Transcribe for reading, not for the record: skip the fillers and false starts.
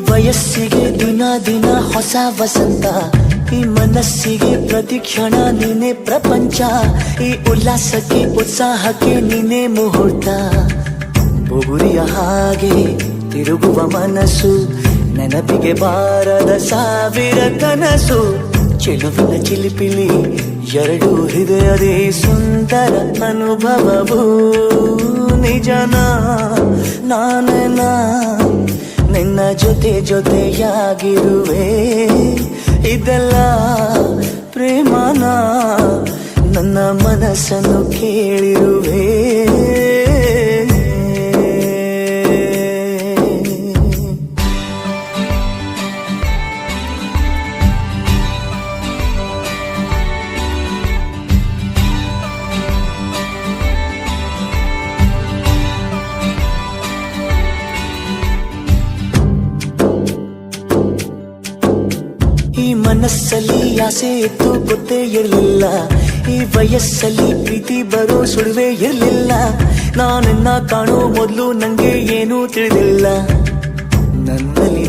ವಯಸ್ಸಿಗೆ ದಿನ ದಿನ ಹೊಸ ವಸಂತ, ಈ ಮನಸ್ಸಿಗೆ ಪ್ರತಿಕ್ಷಣ ನೀನೆ ಪ್ರಪಂಚ, ಈ ಉಲ್ಲಾಸಕ್ಕೆ ಉತ್ಸಾಹಕ್ಕೆ ನೀನೆ ಮುಹೂರ್ತ. ಬುಗುರಿಯ ಹಾಗೆ ತಿರುಗುವ ಮನಸ್ಸು, ನೆನಪಿಗೆ ಬಾರದ ಸಾವಿರ ಕನಸು. ಚೆಲುವಿನ ಚಿಲಿಪಿಲಿ ಎರಡು ಹೃದಯದೇ ಸುಂದರ ಅನುಭವವು. ನಿಜನ ನಾನ ನಿನ್ನ ಜೊತೆ ಜೊತೆಯಾಗಿರುವೆ, ಇದೆಲ್ಲ ಪ್ರೇಮನ ನನ್ನ ಮನಸ್ಸನ್ನು ಕೇಳಿರುವೆ. ಈ ಮನಸ್ಸಲ್ಲಿ ಆಸೆ ಇತ್ತು ಗೊತ್ತೇ ಇರಲಿಲ್ಲ, ಈ ವಯಸ್ಸಲ್ಲಿ ಪ್ರೀತಿ ಬರೋ ಸುಳಿವೇ ಇರಲಿಲ್ಲ. ನಾನನ್ನ ಕಾಣೋ ಮೊದಲು ನಂಗೆ ಏನೂ ತಿಳಿದಿಲ್ಲ, ನನ್ನಲ್ಲಿ